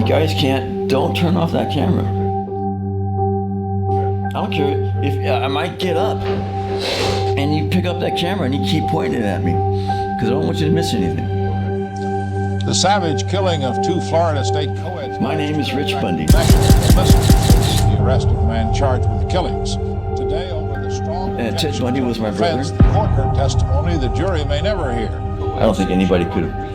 guys don't turn off that camera. I don't care if I might get up and you pick up that camera and you keep pointing it at me because I don't want you to miss anything. The savage killing of 2 Florida state co-eds. My name is Rich Bundy. The arrest of the man charged with the killings. Today, over the strong Ted Bundy was my brother. The court heard testimony the jury may never hear. I don't think anybody could have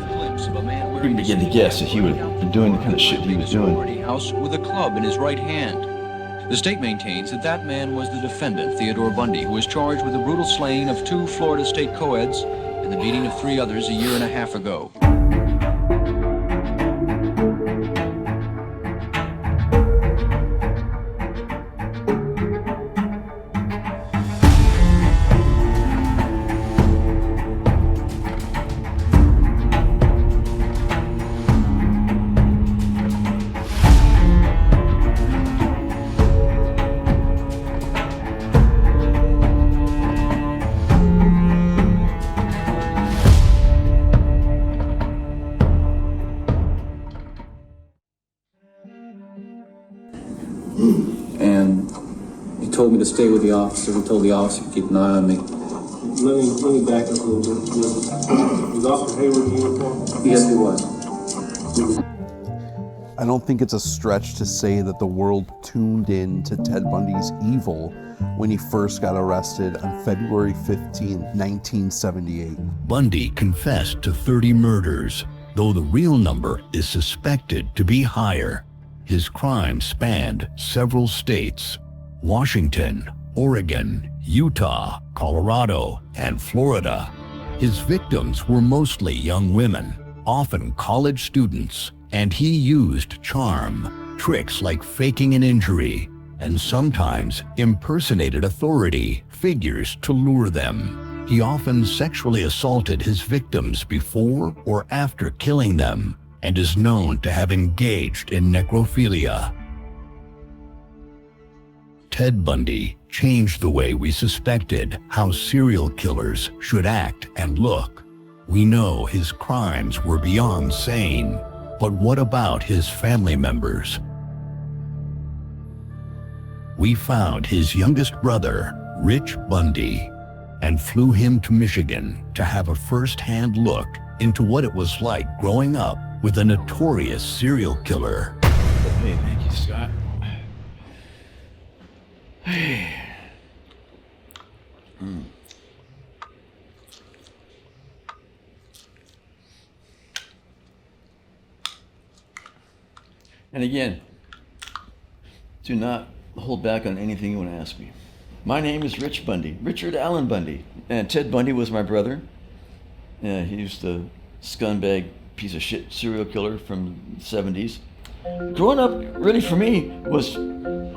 even begin to guess that he would have been doing the kind of shit he was doing. House with a club in his right hand. The state maintains that that man was the defendant, Theodore Bundy, who was charged with the brutal slaying of 2 Florida state co-eds and the beating of 3 others a year and a half ago. And he told me to stay with the officer. He told the officer to keep an eye on me. Let me back up a little bit. Was Officer Hayward in uniform? Yes, he was. I don't think it's a stretch to say that the world tuned in to Ted Bundy's evil when he first got arrested on February 15, 1978. Bundy confessed to 30 murders, though the real number is suspected to be higher. His crimes spanned several states: Washington, Oregon, Utah, Colorado, and Florida. His victims were mostly young women, often college students, and he used charm, tricks like faking an injury, and sometimes impersonated authority figures to lure them. He often sexually assaulted his victims before or after killing them, and is known to have engaged in necrophilia. Ted Bundy changed the way we suspected how serial killers should act and look. We know his crimes were beyond sane, but what about his family members? We found his youngest brother, Rich Bundy, and flew him to Michigan to have a first-hand look into what it was like growing up with a notorious serial killer. Hey, thank you, Scott. Hey. And again, do not hold back on anything you want to ask me. My name is Rich Bundy, Richard Allen Bundy, and Ted Bundy was my brother. He was the scumbag piece of shit serial killer from the 70s. Growing up, really for me, was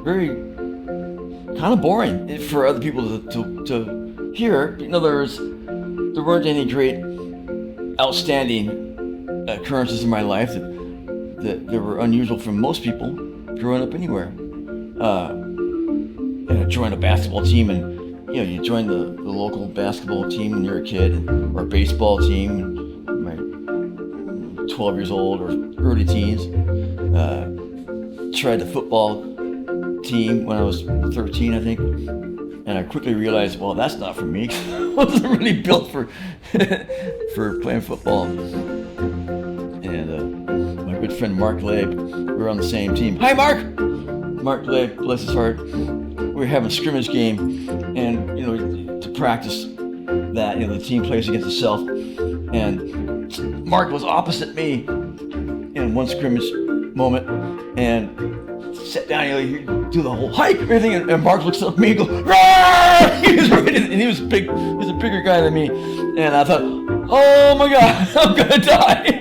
very kind of boring for other people to hear. In other words, there weren't any great outstanding occurrences in my life that were unusual for most people growing up anywhere. I joined a basketball team, and you join the local basketball team when you're a kid, or baseball team. 12 years old or early teens. Tried the football team when I was 13, I think, and I quickly realized, well, that's not for me. I wasn't really built for playing football. And my good friend Mark Legg, we were on the same team. Hi, Mark! Mark Legg, bless his heart. We were having a scrimmage game, and to practice that, the team plays against itself, and Mark was opposite me in one scrimmage moment, and sat down, you do the whole hike, everything, and Mark looks up at me and goes, "Roar!" He was ready, and he was big. He was a bigger guy than me, and I thought, oh my God, I'm gonna die.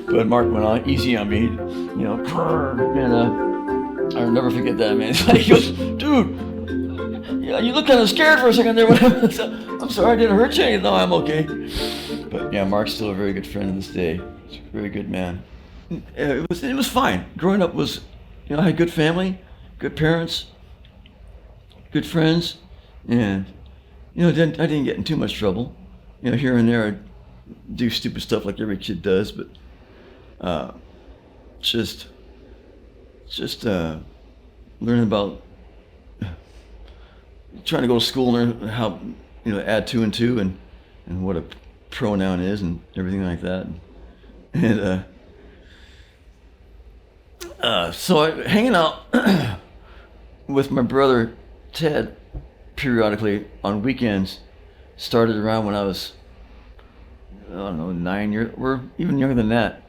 But Mark went on easy on me, and I'll never forget that, man. He goes, dude, you look kind of scared for a second there. I'm sorry, I didn't hurt you. No, I'm okay. But yeah, Mark's still a very good friend to this day. He's a very good man. It was fine. Growing up was, I had a good family, good parents, good friends, and I didn't get in too much trouble. Here and there I'd do stupid stuff like every kid does, but just learning about trying to go to school, learn how add two and two and what a pronoun is and everything like that. And so hanging out with my brother Ted periodically on weekends started around when I was, I don't know, 9 years, or even younger than that.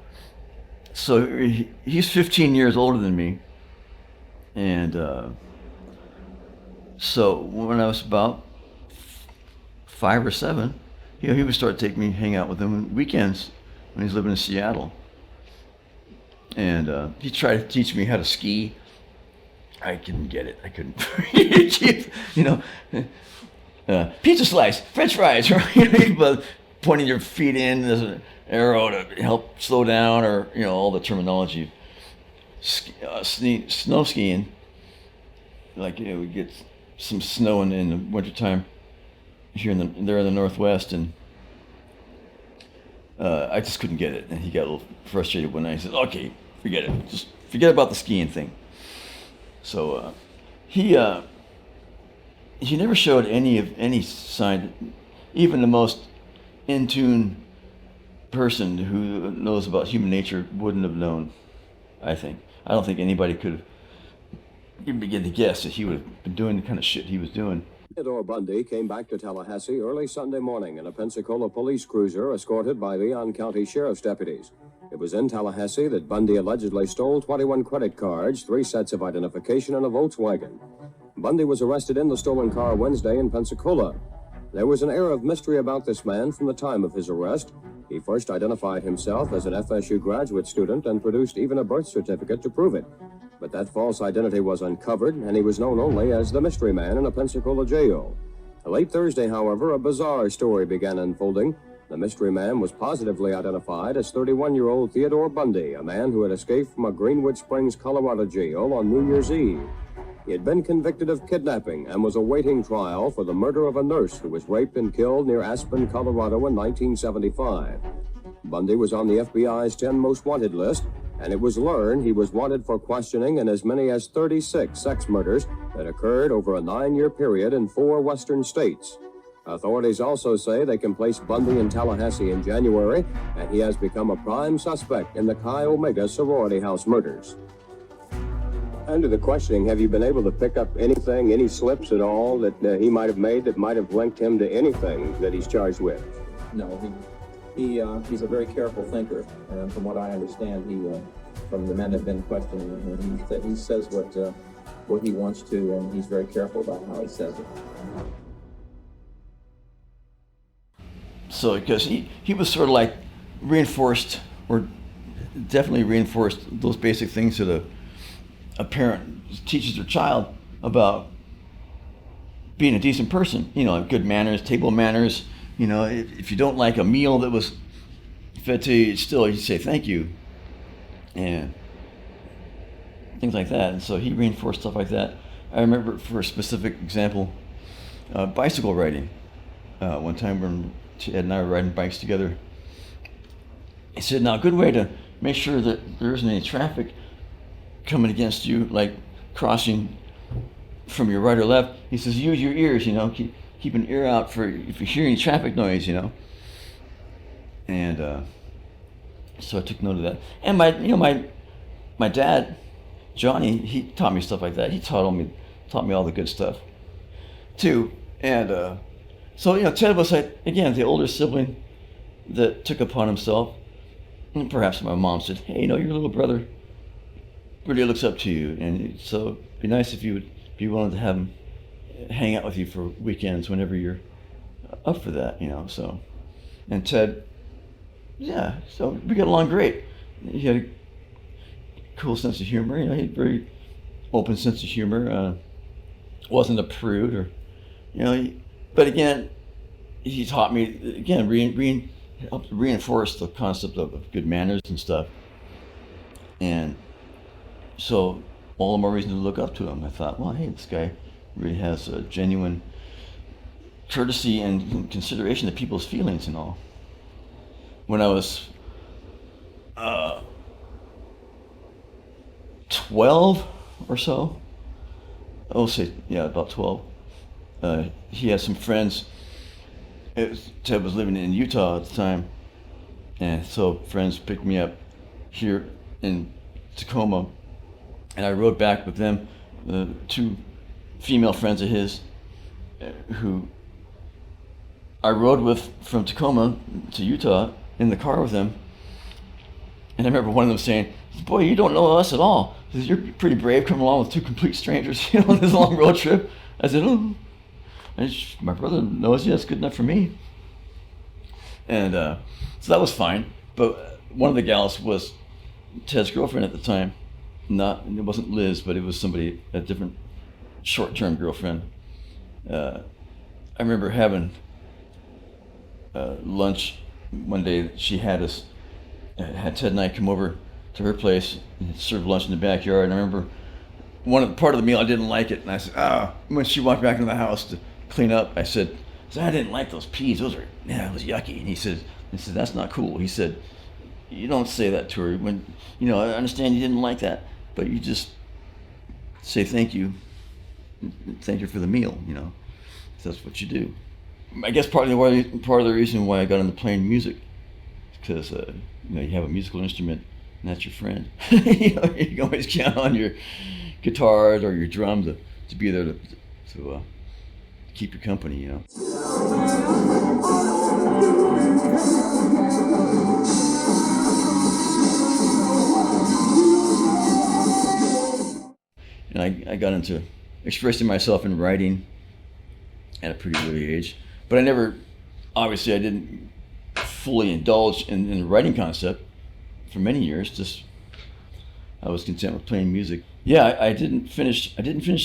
So he's 15 years older than me. And so when I was about 5 or 7, he would start taking me, hang out with him on weekends when he's living in Seattle. And he tried to teach me how to ski. I couldn't get it. I couldn't. Pizza slice, French fries, right? But pointing your feet in as an arrow to help slow down, or all the terminology. Snow skiing, like we get some snow in the wintertime here in the Northwest, and I just couldn't get it. And he got a little frustrated one night. He said, "Okay, forget it. Just forget about the skiing thing." So he never showed any sign. Even the most in tune person who knows about human nature wouldn't have known. I don't think anybody could even begin to guess that he would have been doing the kind of shit he was doing. Theodore Bundy came back to Tallahassee early Sunday morning in a Pensacola police cruiser escorted by Leon County Sheriff's deputies. It was in Tallahassee that Bundy allegedly stole 21 credit cards, 3 sets of identification, and a Volkswagen. Bundy was arrested in the stolen car Wednesday in Pensacola. There was an air of mystery about this man from the time of his arrest. He first identified himself as an FSU graduate student and produced even a birth certificate to prove it. But that false identity was uncovered, and he was known only as the mystery man in a Pensacola jail. Late Thursday, however, a bizarre story began unfolding. The mystery man was positively identified as 31-year-old Theodore Bundy, a man who had escaped from a Greenwood Springs, Colorado jail on New Year's Eve. He had been convicted of kidnapping and was awaiting trial for the murder of a nurse who was raped and killed near Aspen, Colorado in 1975. Bundy was on the FBI's 10 most wanted list, and it was learned he was wanted for questioning in as many as 36 sex murders that occurred over a 9-year period in 4 western states. Authorities also say they can place Bundy in Tallahassee in January, and he has become a prime suspect in the Chi Omega sorority house murders. Under the questioning, have you been able to pick up anything, any slips at all that he might have made that might have linked him to anything that he's charged with? No, he's a very careful thinker, and from what I understand, from the men that have been questioning him, he says what he wants to, and he's very careful about how he says it. So because he was sort of like reinforced, or definitely reinforced those basic things that a parent teaches their child about being a decent person, good manners, table manners. If you don't like a meal that was fed to you, still you say thank you, and things like that. And so he reinforced stuff like that. I remember, for a specific example, bicycle riding. One time when Ted and I were riding bikes together, he said, "Now, a good way to make sure that there isn't any traffic coming against you, like crossing from your right or left," he says, "use your ears, keep an ear out for if you hear any traffic noise, And so I took note of that. And my dad, Johnny, he taught me stuff like that. He taught me all the good stuff too. And so Ted was like, again, the older sibling that took upon himself, and perhaps my mom said, "Hey, your little brother really looks up to you, and so it'd be nice if you would be willing to have him hang out with you for weekends whenever you're up for that," So, and Ted, yeah, so we got along great. He had a cool sense of humor. He had a very open sense of humor. Wasn't a prude, or but again, he taught me again, helped reinforce the concept of good manners and stuff, and so all the more reason to look up to him. I thought, well, hey, this guy really has a genuine courtesy and consideration of people's feelings and all. When I was 12 or so. I'll say, yeah, about 12. He had some friends. Ted was living in Utah at the time, and so friends picked me up here in Tacoma, and I rode back with them, two female friends of his, who I rode with from Tacoma to Utah in the car with them. And I remember one of them saying, "Boy, you don't know us at all. You're pretty brave coming along with two complete strangers, on this long road trip." I said, "Oh, my brother knows you. That's good enough for me." And so that was fine. But one of the gals was Ted's girlfriend at the time. It wasn't Liz, but it was somebody, a different short-term girlfriend. I remember having lunch one day. She had Ted and I come over to her place and serve lunch in the backyard. And I remember part of the meal I didn't like it, and I said, when she walked back into the house to clean up, I said, "I didn't like those peas. It was yucky." And he said, "That's not cool." He said, "You don't say that to her. When I understand you didn't like that, but you just say thank you for the meal. That's what you do." I guess part of the reason why I got into playing music, because you have a musical instrument, and that's your friend. You can always count on your guitars or your drum to be there to keep you company. And I got into expressing myself in writing at a pretty early age, but I didn't fully indulge in the writing concept for many years. Just I was content with playing music. Yeah, I didn't finish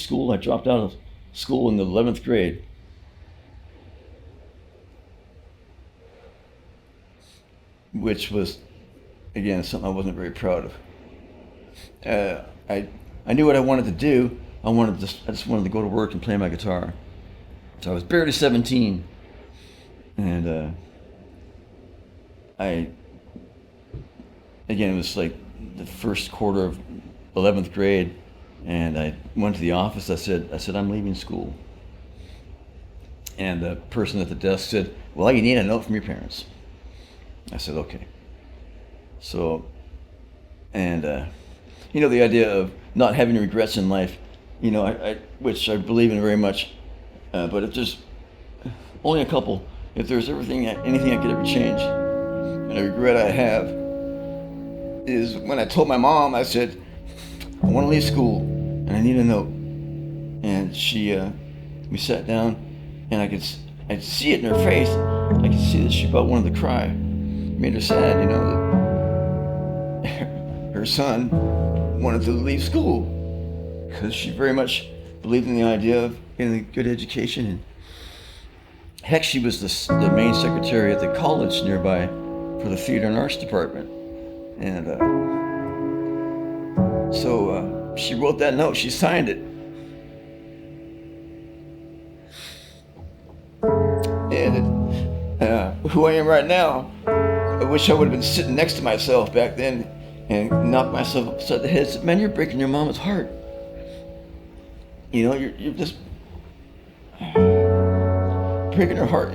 school. I dropped out of school in the 11th grade. Which was, again, something I wasn't very proud of. I knew what I wanted to do. I just wanted to go to work and play my guitar. So I was barely 17, and it was like the first quarter of 11th grade, and I went to the office. I said, "I'm leaving school." And the person at the desk said, "Well, you need a note from your parents." I said, "Okay." So, and the idea of not having regrets in life, which I believe in very much. But if there's only a couple, if there's anything I could ever change, and a regret I have, is when I told my mom, I said, "I want to leave school, and I need a note." And we sat down, and I'd see it in her face. I could see that she about wanted to cry. It made her sad, that her son wanted to leave school, because she very much believed in the idea of getting a good education. And heck, she was the main secretary at the college nearby for the theater and arts department. And so she wrote that note. She signed it. And who I am right now, I wish I would have been sitting next to myself back then and knocked myself upside the head and said, "Man, you're breaking your mama's heart. You're just breaking her heart."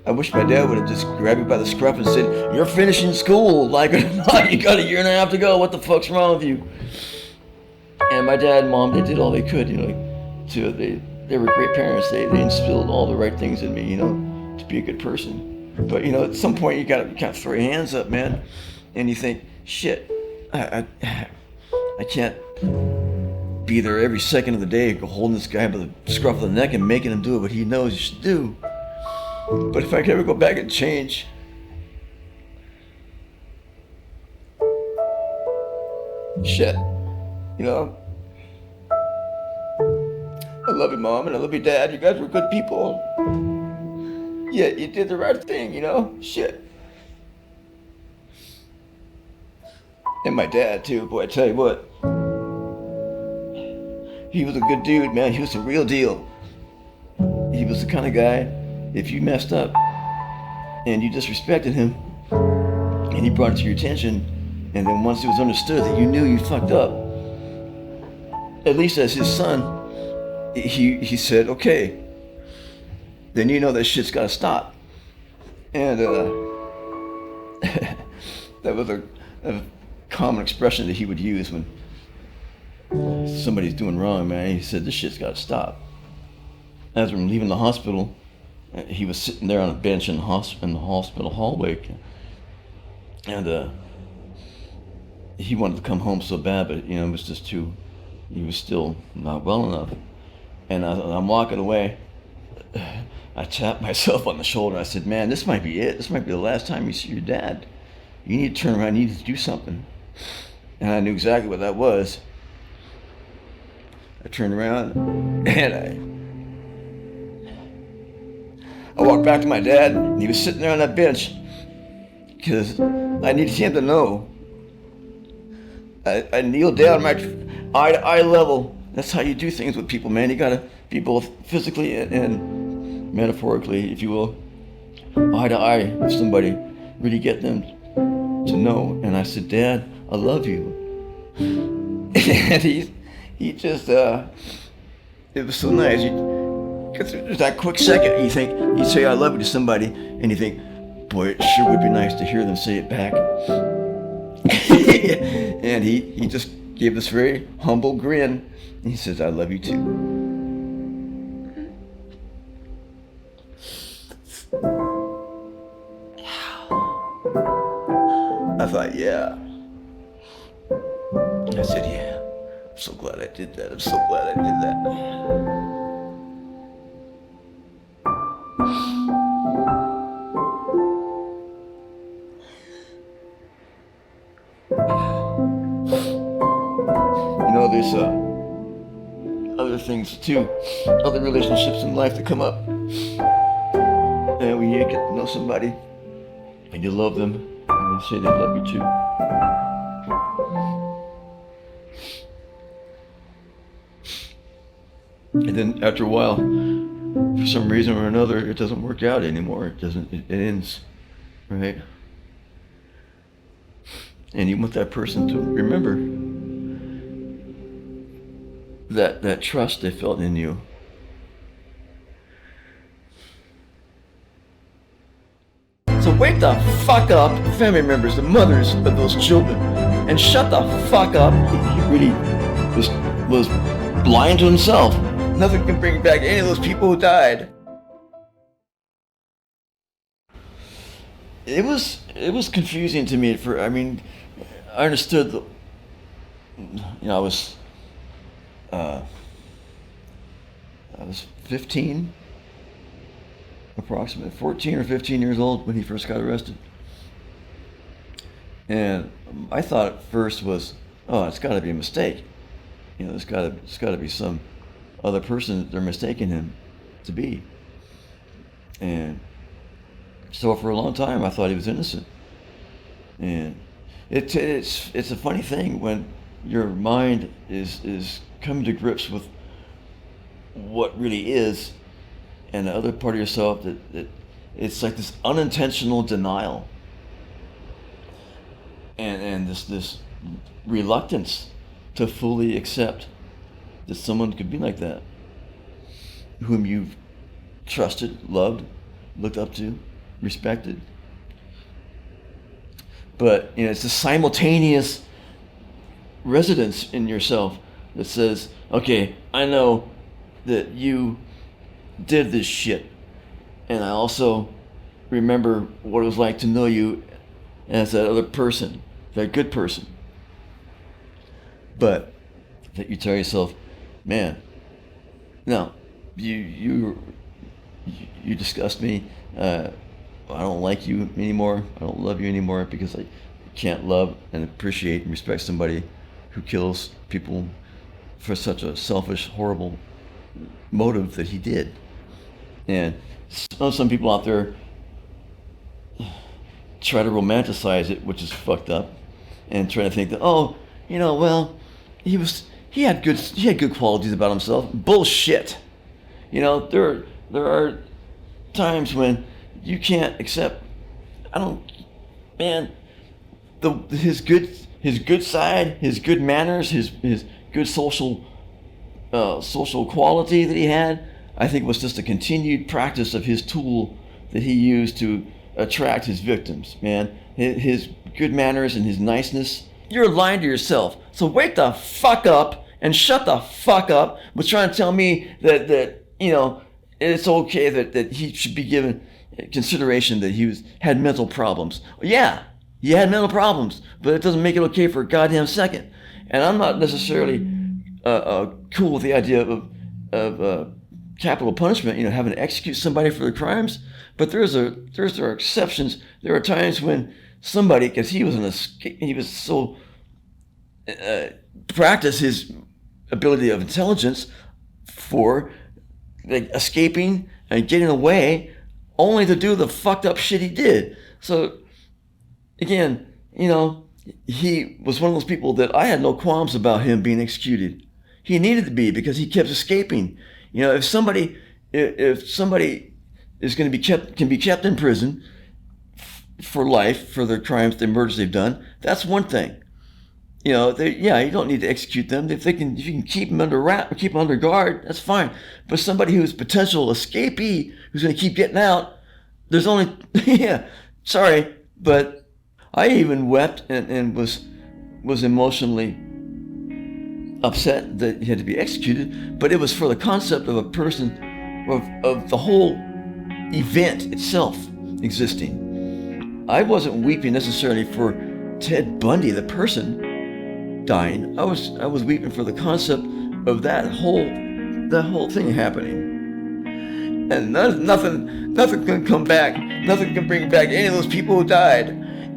I wish my dad would have just grabbed me by the scruff and said, "You're finishing school. Like it or not, you got a year and a half to go. What the fuck's wrong with you?" And my dad and mom, they did all they could, they were great parents. They instilled all the right things in me, to be a good person. But at some point you gotta kind of throw your hands up, man, and you think, shit, I can't be there every second of the day, holding this guy by the scruff of the neck and making him do what he knows he should do. But if I could ever go back and change, shit, I love you, Mom, and I love you, Dad. You guys were good people. Yeah, you did the right thing, shit. And my dad, too, boy, I tell you what. He was a good dude, man. He was the real deal. He was the kind of guy, if you messed up and you disrespected him and he brought it to your attention, And then once it was understood that you knew you fucked up, at least as his son, he said, okay, then you know that shit's gotta stop. And that was a common expression that he would use when somebody's doing wrong, man. He said, this shit's gotta stop. As we're leaving the hospital, he was sitting there on a bench in the hospital hallway, and he wanted to come home so bad, but it was just he was still not well enough. And I'm walking away. I tapped myself on the shoulder. I said, man, this might be it. This might be the last time you see your dad. You need to turn around. You need to do something. And I knew exactly what that was. I turned around and I walked back to my dad, and he was sitting there on that bench because I needed him to know. I kneeled down right eye to eye level. That's how you do things with people, man. You gotta be both physically and metaphorically, if you will, eye to eye with somebody, really get them to know. And I said, Dad, I love you. And he just, it was so nice. Because there's that quick second, you say I love you to somebody, and you think, boy, it sure would be nice to hear them say it back. And he just gave this very humble grin. And he says, I love you too. I thought, yeah. I said, yeah. I'm so glad I did that. I'm so glad I did that. There's other things too, other relationships in life that come up. And when you get to know somebody and you love them, and they say they love you too. And then after a while, for some reason or another, it doesn't work out anymore. It ends, right? And you want that person to remember that trust they felt in you. So wake the fuck up, family members, the mothers of those children, and shut the fuck up. He really was blind to himself. Nothing can bring back any of those people who died. It was confusing to me. I understood. I was 15, approximately 14 or 15 years old when he first got arrested. And I thought at first was, it's got to be a mistake. It's got to be some other person that they're mistaking him to be. And so for a long time, I thought he was innocent. And it's a funny thing when your mind is coming to grips with what really is, and the other part of yourself that it's like this unintentional denial, and this reluctance to fully accept that someone could be like that, whom you've trusted, loved, looked up to, respected. But it's a simultaneous resonance in yourself that says, okay, I know that you did this shit, and I also remember what it was like to know you as that other person, that good person. But that you tell yourself, man, no, you disgust me. I don't like you anymore. I don't love you anymore because I can't love and appreciate and respect somebody who kills people for such a selfish, horrible motive that he did. And some people out there try to romanticize it, which is fucked up, and try to think that, he had good qualities about himself. Bullshit. There are times when you can't accept. his good side, his good manners, his good social quality that he had, I think was just a continued practice of his tool that he used to attract his victims, man. His good manners and his niceness. You're lying to yourself. So wake the fuck up and shut the fuck up with trying to tell me that you know, it's okay that he should be given consideration that he had mental problems. Yeah, he had mental problems, but it doesn't make it okay for a goddamn second. And I'm not necessarily cool with the idea of capital punishment, you know, having to execute somebody for their crimes. But there are exceptions. There are times when somebody, because he was so practice his ability of intelligence for like escaping and getting away, only to do the fucked up shit he did. So again, you know, he was one of those people that I had no qualms about him being executed. He needed to be, because he kept escaping. You know, if somebody is going to can be kept in prison for life for their crimes, the murders they've done, that's one thing. You know, you don't need to execute them. If you can keep them under wrap, keep them under guard, that's fine. But somebody who's potential escapee, who's going to keep getting out, there's only, sorry, but I even wept and was emotionally upset that he had to be executed, but it was for the concept of a person, of the whole event itself existing. I wasn't weeping necessarily for Ted Bundy, the person, dying. I was weeping for the concept of that whole thing happening. And nothing can come back. Nothing can bring back any of those people who died.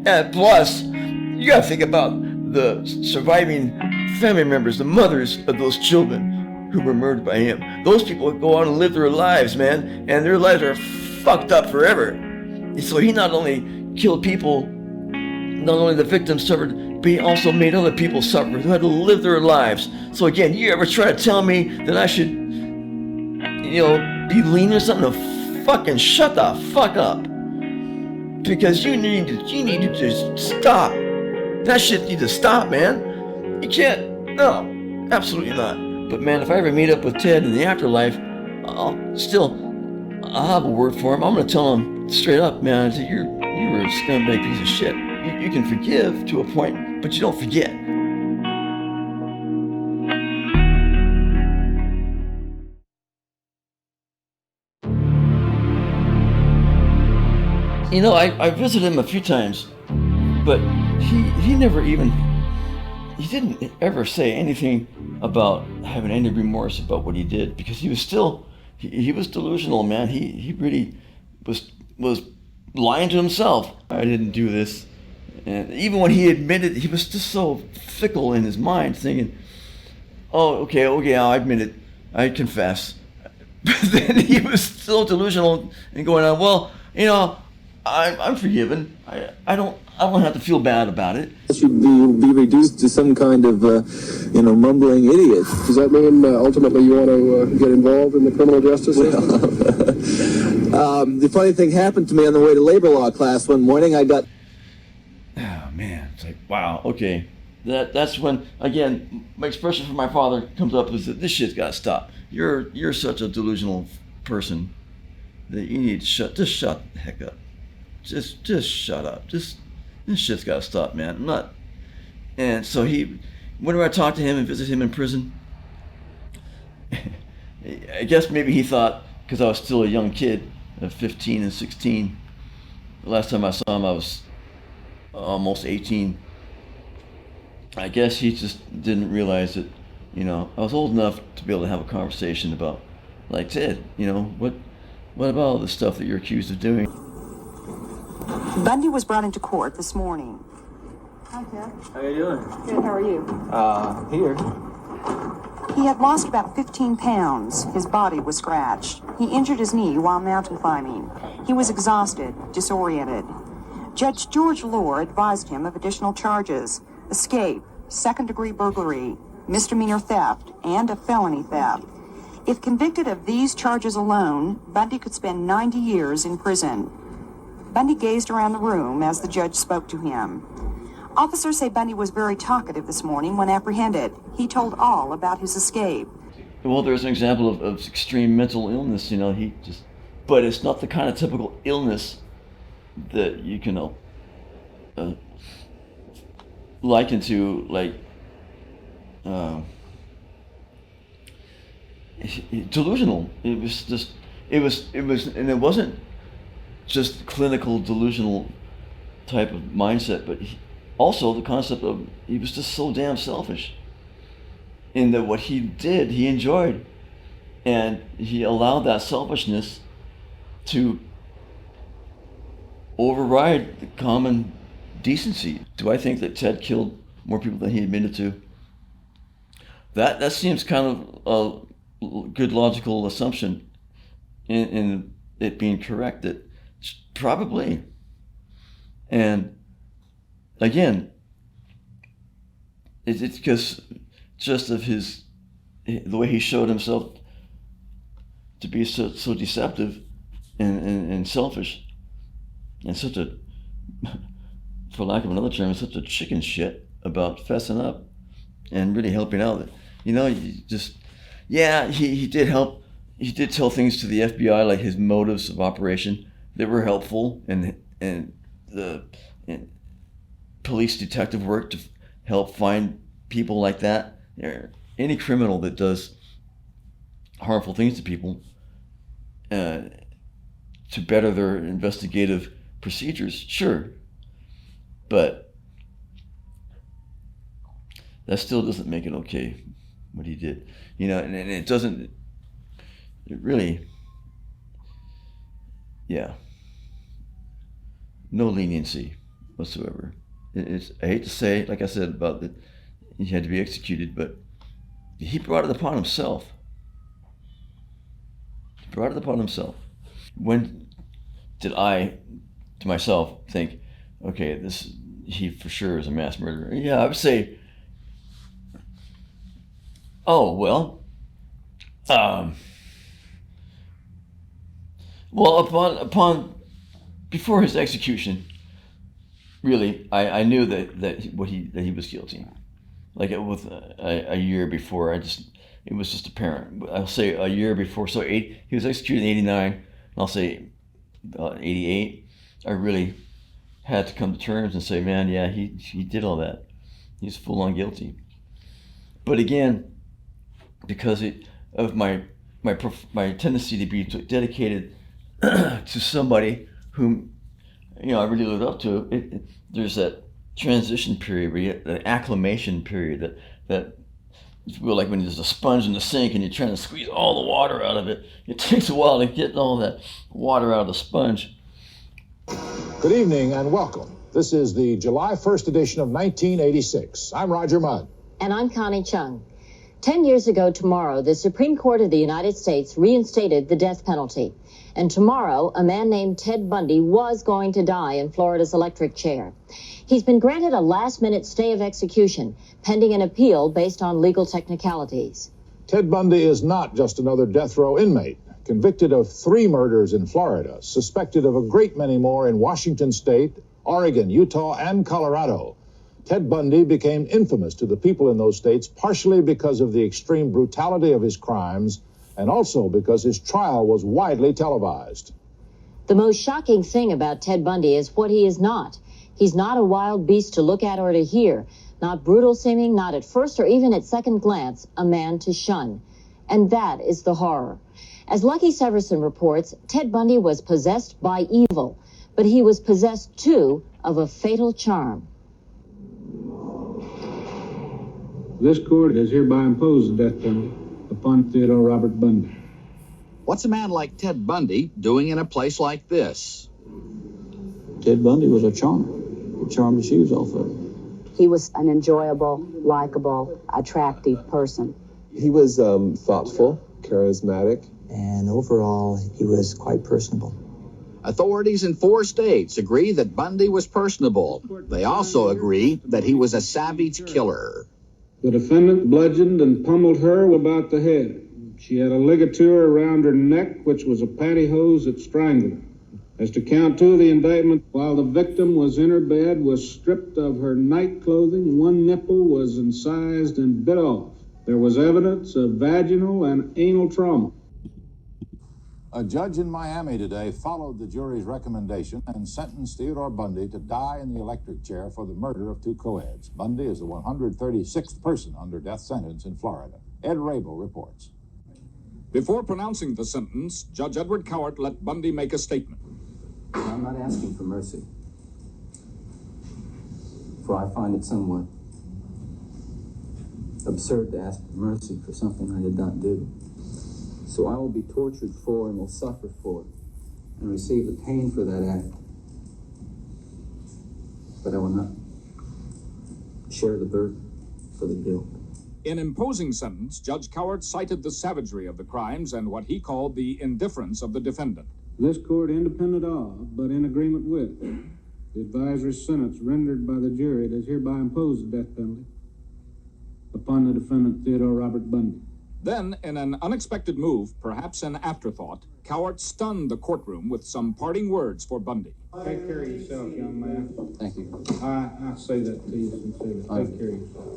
And plus, you gotta think about the surviving family members, the mothers of those children who were murdered by him. Those people go on and live their lives, man, and their lives are fucked up forever. So he not only killed people, not only the victims suffered, but he also made other people suffer who had to live their lives. So again, you ever try to tell me that I should, you know, be lenient or something? To fucking shut the fuck up. Because you need to just stop. That shit needs to stop, man. You can't, no, absolutely not. But man, if I ever meet up with Ted in the afterlife, I'll have a word for him. I'm gonna tell him straight up, man, that you were a scumbag piece of shit. You can forgive to a point, but you don't forget. You know, I visited him a few times, but he didn't ever say anything about having any remorse about what he did, because he was still, he was delusional, man. He really was lying to himself. I didn't do this. And even when he admitted, he was just so fickle in his mind, thinking, oh, okay, I'll admit it, I confess. But then he was still delusional and going on, well, you know, I'm forgiven. I don't have to feel bad about it. Should be reduced to some kind of, mumbling idiot. Does that mean ultimately you want to get involved in the criminal justice system? The funny thing happened to me on the way to labor law class one morning. I got... Oh, man. It's like, wow, okay. That's when, again, my expression for my father comes up is that this shit's got to stop. You're such a delusional person that you need to shut the heck up. Just shut up. This shit's got to stop, man. I'm not. And so whenever I talk to him and visit him in prison, I guess maybe he thought, because I was still a young kid, 15 and 16. The last time I saw him, I was almost 18. I guess he just didn't realize that, you know, I was old enough to be able to have a conversation about, like, Ted, you know, what about all the stuff that you're accused of doing? Bundy was brought into court this morning. Hi, Ted. How you doing? Good, how are you? Here. He had lost about 15 pounds. His body was scratched. He injured his knee while mountain climbing. He was exhausted, disoriented. Judge George Lohr advised him of additional charges: escape, second-degree burglary, misdemeanor theft, and a felony theft. If convicted of these charges alone, Bundy could spend 90 years in prison. Bundy gazed around the room as the judge spoke to him. Officers say Bundy was very talkative this morning when apprehended. He told all about his escape. Well, there's an example of extreme mental illness, but it's not the kind of typical illness that you can liken to, like, delusional. It wasn't just clinical delusional type of mindset, but also the concept of he was just so damn selfish in that what he did, he enjoyed, and he allowed that selfishness to override the common decency. Do I think that Ted killed more people than he admitted to? That seems kind of a good logical assumption in it being correct, that probably. And again, it's because just of the way he showed himself to be so deceptive and selfish, and such a, for lack of another term, such a chicken shit about fessing up and really helping out. He did help. He did tell things to the FBI, like his motives of operation, that were helpful, and the police detective work to help find people like that. Any criminal that does harmful things to people, to better their investigative procedures, sure. But that still doesn't make it okay, what he did. And it doesn't, it really, no leniency whatsoever. I hate to say, like I said, about that he had to be executed, but he brought it upon himself. When did I, to myself, think, okay, he for sure is a mass murderer? Yeah, I would say, upon before his execution, really, I knew that he was guilty. Like with a year before, it was just apparent. I'll say a year before. So he was executed in '89, and I'll say '88. I really had to come to terms and say, man, yeah, he did all that. He's full on guilty. But again, because of my tendency to be dedicated to somebody whom I really lived up to, there's that transition period, where you get the acclimation period, that you feel like when there's a sponge in the sink and you're trying to squeeze all the water out of it. It takes a while to get all that water out of the sponge. Good evening and welcome. This is the July 1st edition of 1986. I'm Roger Mudd. And I'm Connie Chung. 10 years ago tomorrow, the Supreme Court of the United States reinstated the death penalty. And tomorrow, a man named Ted Bundy was going to die in Florida's electric chair. He's been granted a last-minute stay of execution, pending an appeal based on legal technicalities. Ted Bundy is not just another death row inmate, convicted of 3 murders in Florida, suspected of a great many more in Washington State, Oregon, Utah, and Colorado. Ted Bundy became infamous to the people in those states, partially because of the extreme brutality of his crimes, and also because his trial was widely televised. The most shocking thing about Ted Bundy is what he is not. He's not a wild beast to look at or to hear, not brutal seeming, not at first or even at second glance, a man to shun. And that is the horror. As Lucky Severson reports, Ted Bundy was possessed by evil, but he was possessed, too, of a fatal charm. This court has hereby imposed the death penalty upon Theodore Robert Bundy. What's a man like Ted Bundy doing in a place like this? Ted Bundy was a charmer. He charmed the shoes off of him. He was an enjoyable, likable, attractive person. He was thoughtful, charismatic. And overall, he was quite personable. Authorities in 4 states agree that Bundy was personable. They also agree that he was a savage killer. The defendant bludgeoned and pummeled her about the head. She had a ligature around her neck, which was a pantyhose that strangled her. As to count 2 of the indictment, while the victim was in her bed, was stripped of her night clothing, one nipple was incised and bit off. There was evidence of vaginal and anal trauma. A judge in Miami today followed the jury's recommendation and sentenced Theodore Bundy to die in the electric chair for the murder of 2 co-eds. Bundy is the 136th person under death sentence in Florida. Ed Rabel reports. Before pronouncing the sentence, Judge Edward Cowart let Bundy make a statement. I'm not asking for mercy, for I find it somewhat absurd to ask for mercy for something I did not do. So I will be tortured for and will suffer for it and receive the pain for that act. But I will not share the burden for the guilt. In imposing sentence, Judge Cowart cited the savagery of the crimes and what he called the indifference of the defendant. This court, independent of, but in agreement with, the advisory sentence rendered by the jury, does hereby impose the death penalty upon the defendant, Theodore Robert Bundy. Then, in an unexpected move, perhaps an afterthought, Cowart stunned the courtroom with some parting words for Bundy. Take care of yourself, young man. Thank you. I say that to you sincerely. Take care of yourself.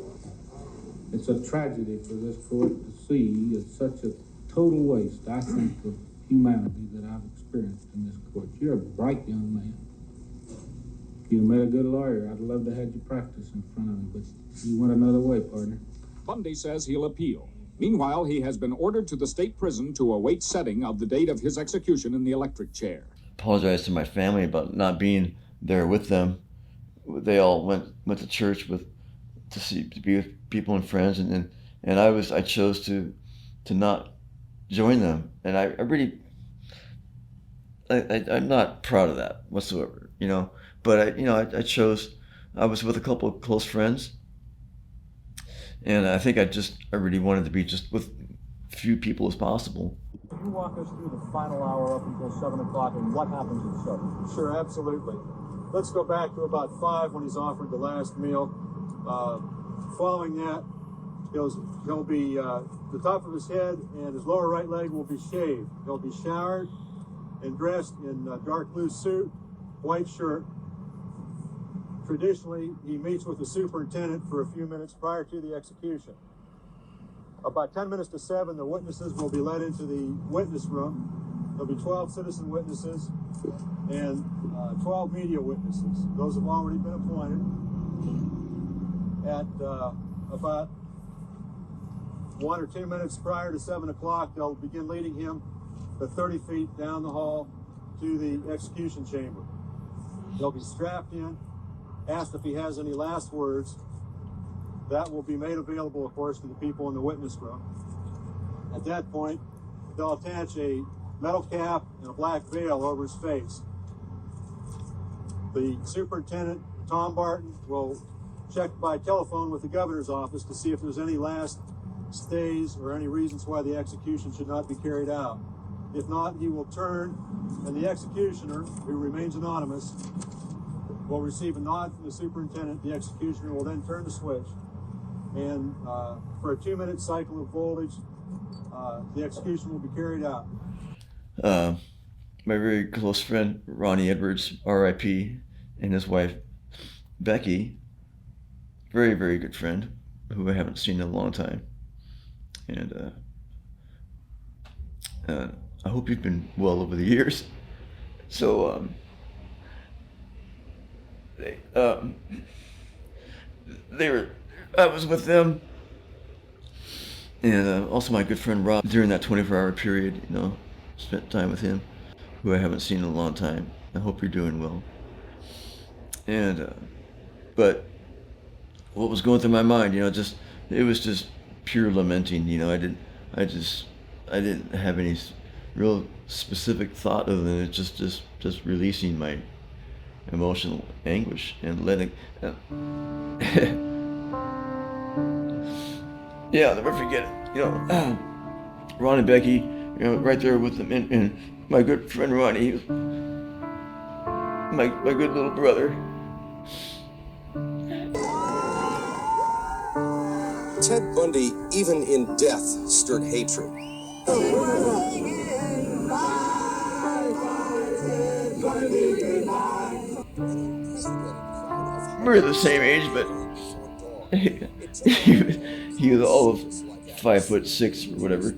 It's a tragedy for this court to see. It's such a total waste, I think, of humanity that I've experienced in this court. You're a bright young man. If you'd made a good lawyer, I'd love to have you practice in front of me, but you went another way, partner. Bundy says he'll appeal. Meanwhile, he has been ordered to the state prison to await setting of the date of his execution in the electric chair. Apologize to my family about not being there with them. They all went to church to be with people and friends, and I chose to not join them, and I'm not proud of that whatsoever, But I chose. I was with a couple of close friends, and I think I really wanted to be just with few people as possible. Can you walk us through the final hour up until 7 o'clock and what happens at 7? Sure, absolutely. Let's go back to about 5 when he's offered the last meal. Following that, he'll be the top of his head and his lower right leg will be shaved. He'll be showered and dressed in a dark blue suit, white shirt. Traditionally, he meets with the superintendent for a few minutes prior to the execution. About 10 minutes to 7, the witnesses will be led into the witness room. There'll be 12 citizen witnesses and 12 media witnesses. Those have already been appointed. At about 1 or 2 minutes prior to 7 o'clock, they'll begin leading him the 30 feet down the hall to the execution chamber. He'll be strapped in, asked if he has any last words. That will be made available, of course, to the people in the witness room. At that point, they'll attach a metal cap and a black veil over his face. The superintendent, Tom Barton, will check by telephone with the governor's office to see if there's any last stays or any reasons why the execution should not be carried out. If not, he will turn, and the executioner, who remains anonymous, will receive a nod from the superintendent. The executioner will then turn the switch, and for a 2-minute cycle of voltage, the execution will be carried out. My very close friend, Ronnie Edwards, R.I.P., and his wife, Becky, very, very good friend, who I haven't seen in a long time. And I hope you've been well over the years. So, I was with them, and also my good friend Rob during that 24-hour period, spent time with him, who I haven't seen in a long time. I hope you're doing well. And but what was going through my mind, it was just pure lamenting. I didn't have any real specific thought other than it just releasing my emotional anguish and letting. Yeah, I'll never forget it. Ron and Becky, right there with them, and my good friend Ronnie, he was my good little brother. Ted Bundy, even in death, stirred hatred. we're the same age, but he was all of 5'6" or whatever.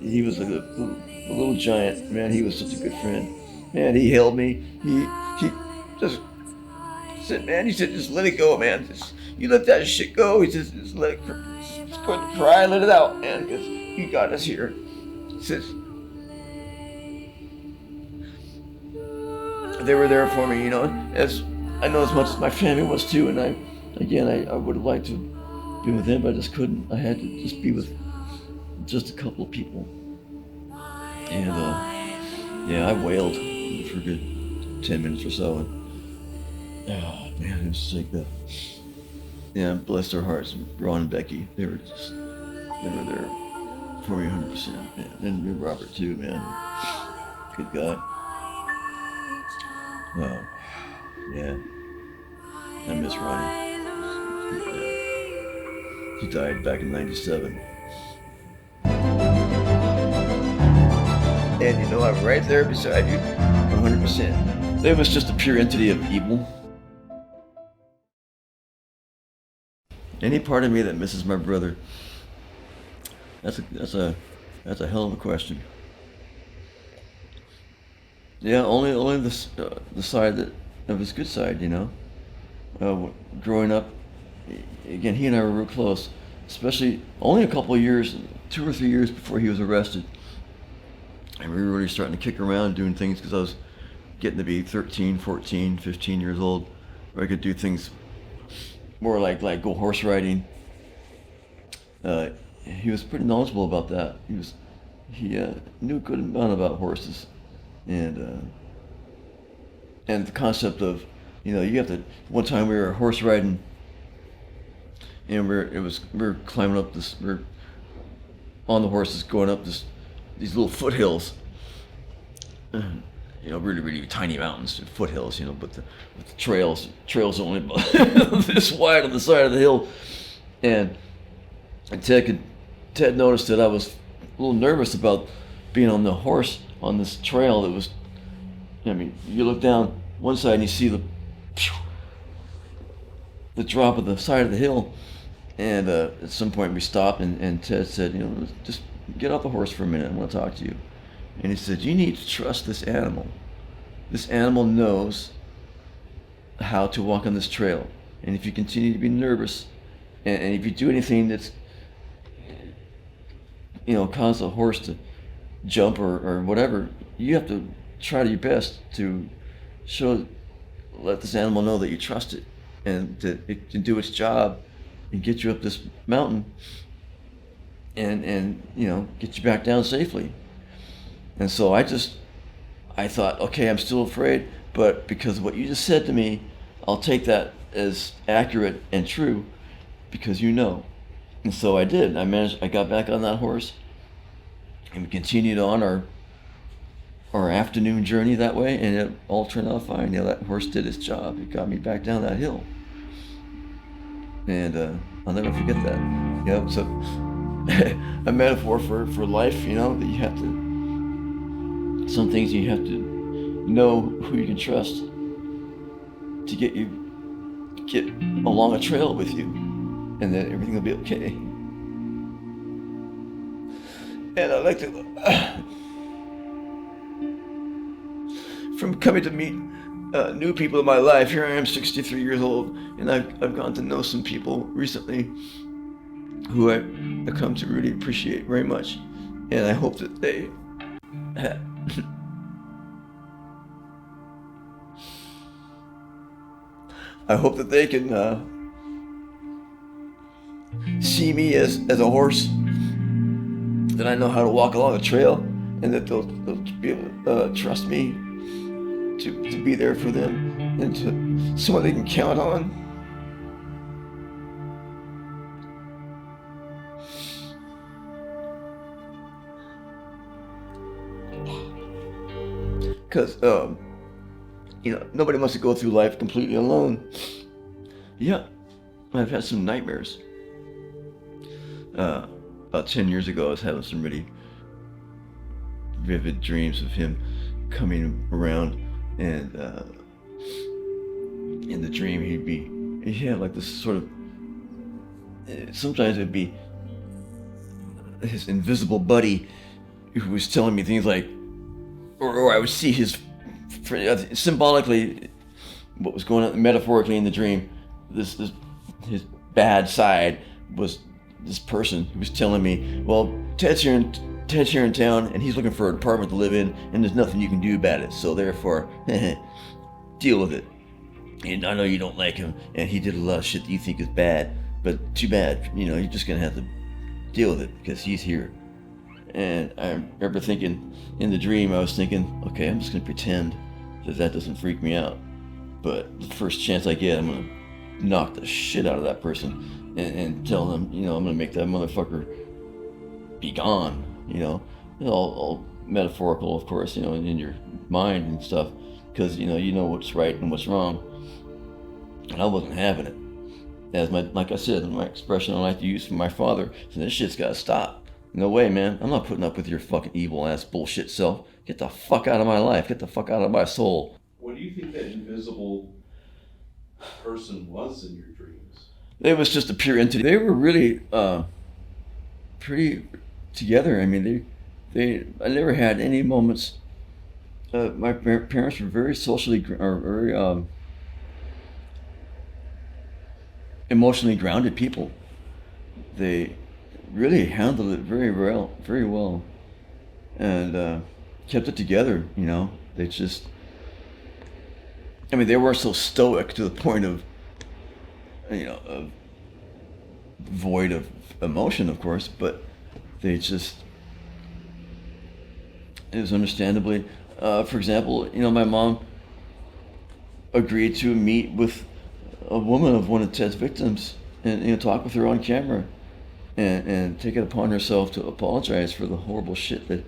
He was like a little giant, man. He was such a good friend. Man, he held me. He just said, man, he said, just let it go, man. You let that shit go. He says, just let it, just go and cry, let it out, man, because you got us here. He says, they were there for me, you know, as I know as much as my family was too, and I would have liked to be with them, but I just couldn't. I had to just be with just a couple of people. And yeah, I wailed for a good 10 minutes or so, and oh man, it was like that. Yeah, bless their hearts, Ron and Becky. They were there for me 100%, man. And Robert too, man. Good guy. Oh, yeah. I miss Ronnie. He died back in '97. And you know, I'm right there beside you, 100%. It was just a pure entity of evil. Any part of me that misses my brother, that's a hell of a question. Yeah, only the side of his good side, you know. Growing up, again, he and I were real close, especially only a couple of years, 2 or 3 years before he was arrested. And we were really starting to kick around doing things because I was getting to be 13, 14, 15 years old, where I could do things more like go horse riding. He was pretty knowledgeable about that. He knew a good amount about horses, and the concept of, you know, you have to. One time we were horse riding, and we were climbing up this. We're on the horses going up these little foothills. You know, really, really tiny mountains, foothills. You know, but the trails only about this wide on the side of the hill, and Ted noticed that I was a little nervous about being on the horse on this trail that was. I mean, you look down one side and you see the drop of the side of the hill, and at some point we stopped, and Ted said, you know, just get off the horse for a minute, I want to talk to you. And he said, you need to trust this animal. This animal knows how to walk on this trail, and if you continue to be nervous, and if you do anything that's, you know, cause a horse to jump or whatever, you have to try your best to let this animal know that you trust it, and that it can do its job and get you up this mountain and you know, get you back down safely. And so I thought, okay, I'm still afraid, but because of what you just said to me, I'll take that as accurate and true, because you know. And so I did. I got back on that horse, and we continued on our afternoon journey that way, and it all turned out fine. You know, that horse did its job. It got me back down that hill. And I'll never forget that. You know, so a metaphor for life, you know, that you have to, some things you have to know who you can trust to get along a trail with you, and then everything will be okay. And I'd like to, from coming to meet new people in my life, here I am 63 years old, and I've gotten to know some people recently who I've come to really appreciate very much, and I hope that they can see me as a horse, that I know how to walk along a trail, and that they'll be able to trust me to be there for them, and to someone they can count on. Because you know, nobody wants to go through life completely alone. Yeah, I've had some nightmares. About 10 years ago, I was having some really vivid dreams of him coming around, and in the dream he'd be he had like this sort of, sometimes it'd be his invisible buddy who was telling me things like, or I would see his, symbolically, what was going on metaphorically in the dream, this his bad side was this person who was telling me, well, Ted's here in town and he's looking for an apartment to live in and there's nothing you can do about it, so therefore, deal with it. And I know you don't like him and he did a lot of shit that you think is bad, but too bad, you're just gonna have to deal with it because he's here. And I remember thinking, in the dream, I was thinking, okay, I'm just gonna pretend that doesn't freak me out. But the first chance I get, I'm gonna knock the shit out of that person and tell them, I'm gonna make that motherfucker be gone, all metaphorical, of course, in your mind and stuff, because, you know what's right and what's wrong. And I wasn't having it. As like I said, my expression I like to use for my father, so this shit's gotta stop. No way, man. I'm not putting up with your fucking evil ass bullshit self. Get the fuck out of my life. Get the fuck out of my soul. What do you think that invisible person was in your dreams? It was just a pure entity. They were really pretty together. I mean, I never had any moments. My parents were very socially, very emotionally grounded people. They really handled it very well, and kept it together. They just, they weren't so stoic to the point of, of void of emotion, of course, but they just, it was understandably, for example, my mom agreed to meet with a woman of one of Ted's victims and talk with her on camera. And take it upon herself to apologize for the horrible shit that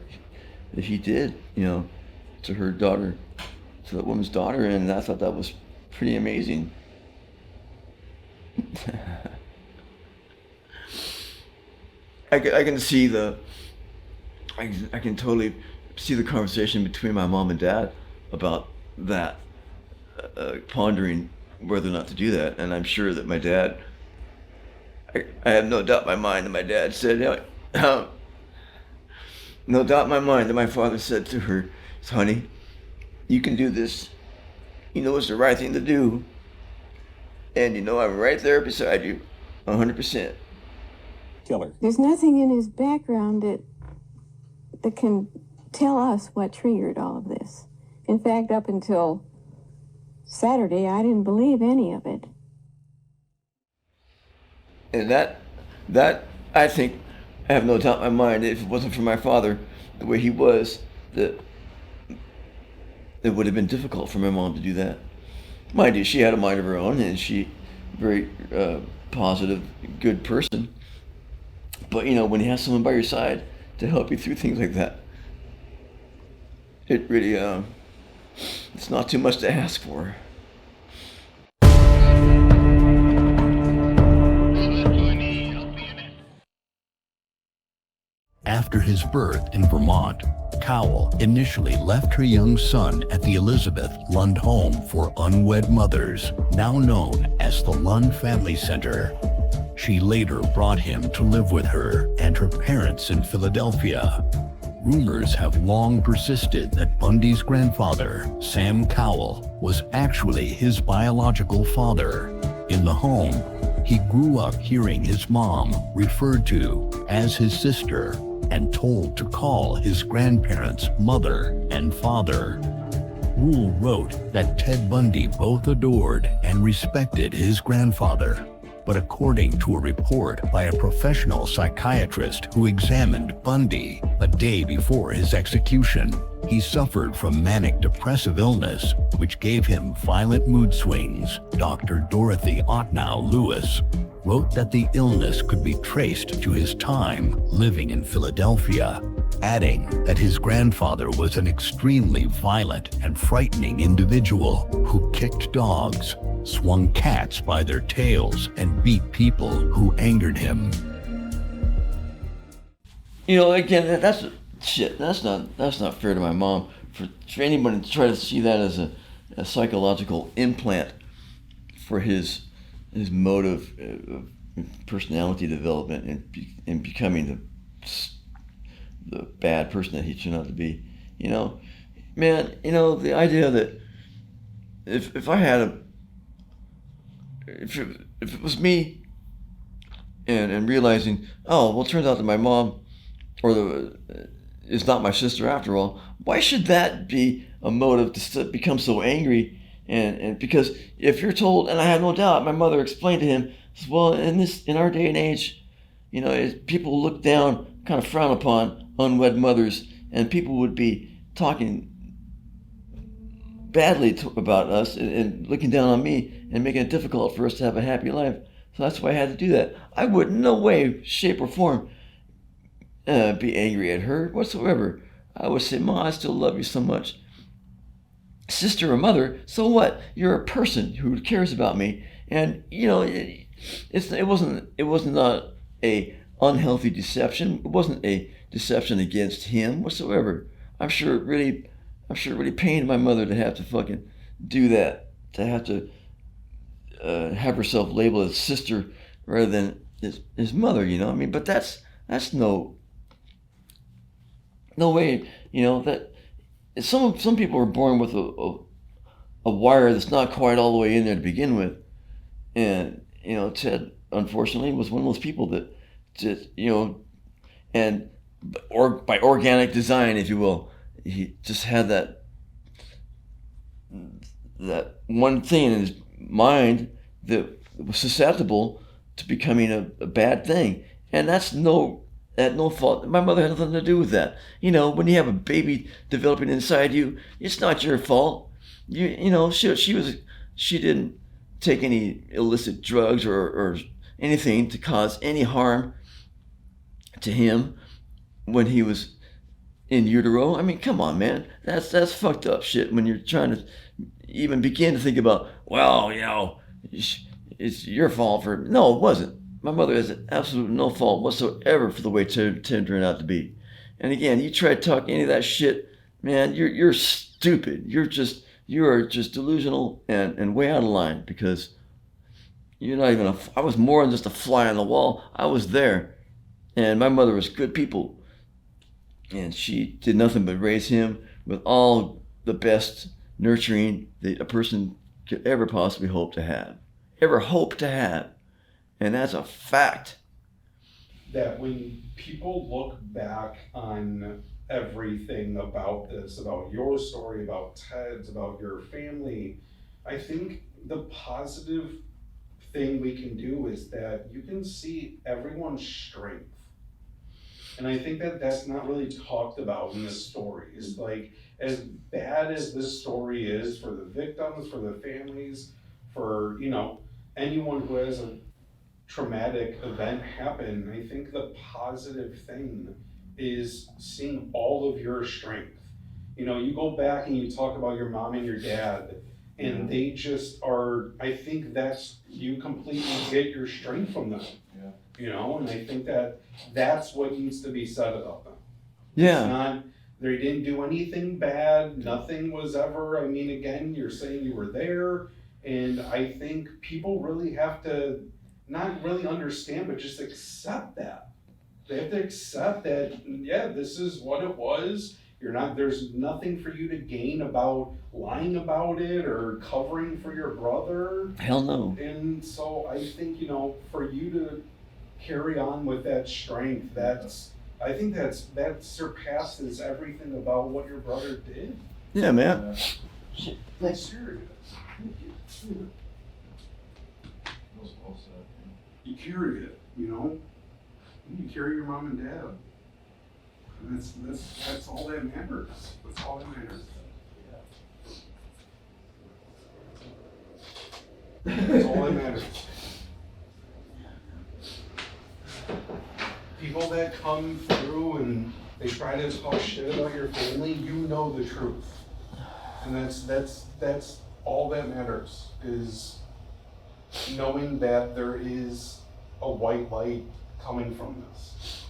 he did, to her daughter, to that woman's daughter, and I thought that was pretty amazing. I can see I can totally see the conversation between my mom and dad about that, pondering whether or not to do that, and I'm sure that my dad, I have no doubt in my mind that my dad said, no doubt in my mind that my father said to her, honey, you can do this. It's the right thing to do. And I'm right there beside you, 100%. Killer. There's nothing in his background that can tell us what triggered all of this. In fact, up until Saturday, I didn't believe any of it. And that I think, I have no doubt in my mind, if it wasn't for my father, the way he was, that it would have been difficult for my mom to do that. Mind you, she had a mind of her own, and she, very positive, good person. But when you have someone by your side to help you through things like that, it really, it's not too much to ask for. After his birth in Vermont, Cowell initially left her young son at the Elizabeth Lund Home for Unwed Mothers, now known as the Lund Family Center. She later brought him to live with her and her parents in Philadelphia. Rumors have long persisted that Bundy's grandfather, Sam Cowell, was actually his biological father. In the home, he grew up hearing his mom referred to as his sister and told to call his grandparents mother and father. Rule wrote that Ted Bundy both adored and respected his grandfather. But according to a report by a professional psychiatrist who examined Bundy a day before his execution, he suffered from manic depressive illness, which gave him violent mood swings. Dr. Dorothy Otnow Lewis wrote that the illness could be traced to his time living in Philadelphia, adding that his grandfather was an extremely violent and frightening individual who kicked dogs, swung cats by their tails, and beat people who angered him. Again, that's shit. That's not fair to my mom. For anybody to try to see that as a psychological implant for his his mode of personality development and becoming the bad person that he turned out to be. You know, man, you know, the idea that if I had if it was me and realizing, oh, well, it turns out that my mom is not my sister after all, why should that be a motive to become so angry? And because if you're told, and I have no doubt, my mother explained to him, well, in our day and age, you know, people look down, kind of frown upon unwed mothers, and people would be talking badly about us and looking down on me and making it difficult for us to have a happy life. So that's why I had to do that. I would in no way, shape, or form be angry at her whatsoever. I would say, Mom, I still love you so much. Sister or mother, so what? You're a person who cares about me, and you know it wasn't not a unhealthy deception. It wasn't a deception against him whatsoever. I'm sure it really pained my mother to have to fucking do that, to have to have herself labeled as sister rather than his mother. You know, I mean, but that's no way. You know that. Some people are born with a wire that's not quite all the way in there to begin with, and you know Ted unfortunately was one of those people that just and by organic design, if you will, he just had that one thing in his mind that was susceptible to becoming a bad thing, and that's no fault. My mother had nothing to do with that. You know, when you have a baby developing inside you, it's not your fault. You know, she didn't take any illicit drugs or anything to cause any harm to him when he was in utero. I mean, come on, man. That's fucked up shit when you're trying to even begin to think about, well, you know, it's your fault for... No, it wasn't. My mother has absolutely no fault whatsoever for the way Ted turned out to be. And again, you try to talk any of that shit, man, you're stupid. You are just delusional and way out of line, because you're not even I was more than just a fly on the wall. I was there. And my mother was good people. And she did nothing but raise him with all the best nurturing that a person could ever possibly hope to have. And that's a fact. That when people look back on everything about this, about your story, about Ted's, about your family, I think the positive thing we can do is that you can see everyone's strength. And I think that that's not really talked about in this story. It's like, as bad as this story is for the victims, for the families, for, you know, anyone who has a traumatic event happen, I think the positive thing is seeing all of your strength. You know, you go back and you talk about your mom and your dad, and they just are, I think that's, you completely get your strength from them. Yeah. You know, and I think that that's what needs to be said about them. Yeah. It's not, they didn't do anything bad, nothing was ever, I mean, again, you're saying you were there, and I think people really have to not really understand, but just accept that. They have to accept that, yeah, this is what it was. There's nothing for you to gain about lying about it or covering for your brother. Hell no. And so I think, you know, for you to carry on with that strength, I think that surpasses everything about what your brother did. Yeah, man. That's serious. You carry it, you know? You carry your mom and dad. And that's all that matters. That's all that matters. That's all that matters. People that come through and they try to talk shit about your family, you know the truth. And that's all that matters, is knowing that there is a white light coming from this.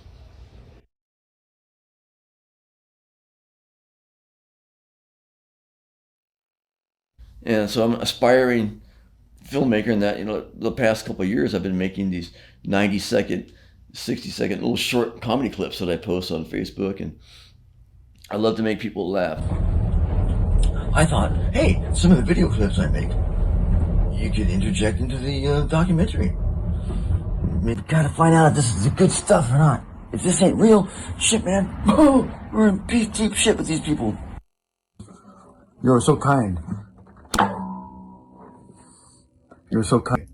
And so I'm aspiring filmmaker in that, the past couple of years I've been making these 90-second, 60-second little short comedy clips that I post on Facebook, and I love to make people laugh. I thought, hey, some of the video clips I make, you could interject into the documentary. We gotta find out if this is the good stuff or not. If this ain't real, shit, man, we're in deep shit with these people. You're so kind. You're so kind.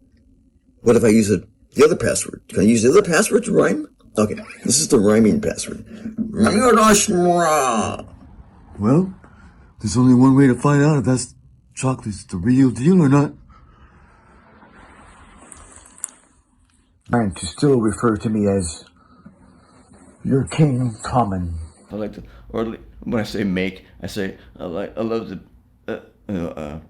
What if I use the other password? Can I use the other password to rhyme? Okay, this is the rhyming password. Well, there's only one way to find out if that's chocolate's the real deal or not. And to still refer to me as your king common. I like to, or when I say make, I say I love to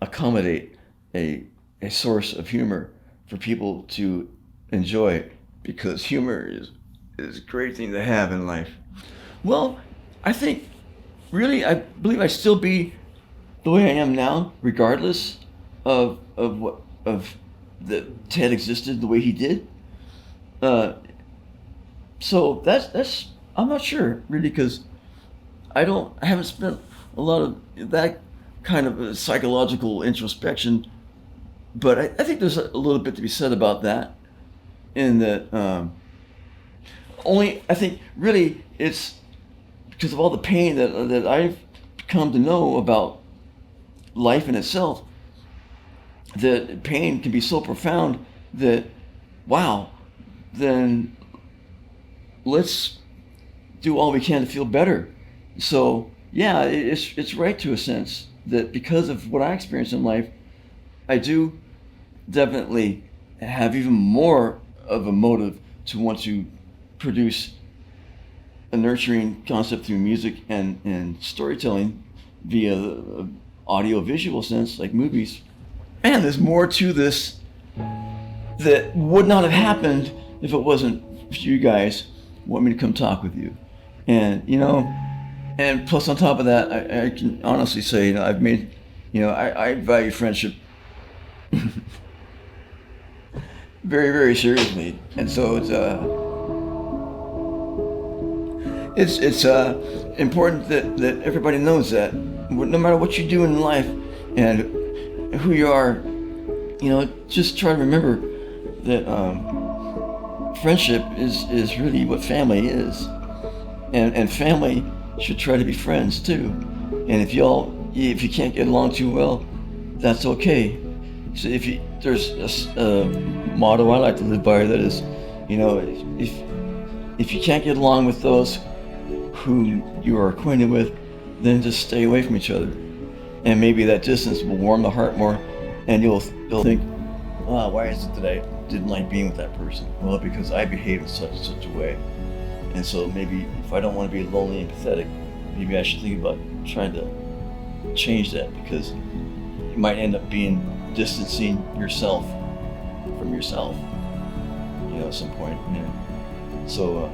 accommodate a source of humor for people to enjoy, because humor is a great thing to have in life. Well, I think really I believe I still be the way I am now, regardless of that Ted existed the way he did. So that's I'm not sure really, because I haven't spent a lot of that kind of psychological introspection, but I think there's a little bit to be said about that, in that only I think really it's because of all the pain that I've come to know about life in itself, that pain can be so profound that, wow, then let's do all we can to feel better. So yeah, it's right to a sense that because of what I experienced in life, I do definitely have even more of a motive to want to produce a nurturing concept through music and storytelling via the audio-visual sense, like movies. Man, there's more to this that would not have happened if it wasn't for you guys wanting me to come talk with you. And, and plus on top of that, I can honestly say, I've made, I value friendship very, very seriously. And so it's important that everybody knows that no matter what you do in life and who you are, just try to remember that friendship is really what family is, and family should try to be friends too. And if you can't get along too well, that's okay. So there's a motto I like to live by, that is, if you can't get along with those who you are acquainted with, then just stay away from each other. And maybe that distance will warm the heart more, and you'll think, oh, why is it that I didn't like being with that person? Well, because I behaved in such a way. And so maybe if I don't want to be lonely and pathetic, maybe I should think about trying to change that, because you might end up distancing yourself from yourself, at some point. And so,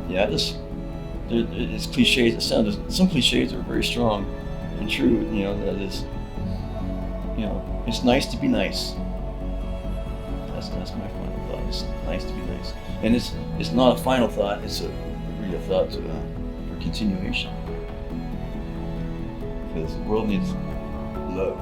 it's cliches. Some cliches are very strong and true. That is, it's nice to be nice. That's my final thought. It's nice to be nice, and it's not a final thought. It's really a thought for continuation, because the world needs love.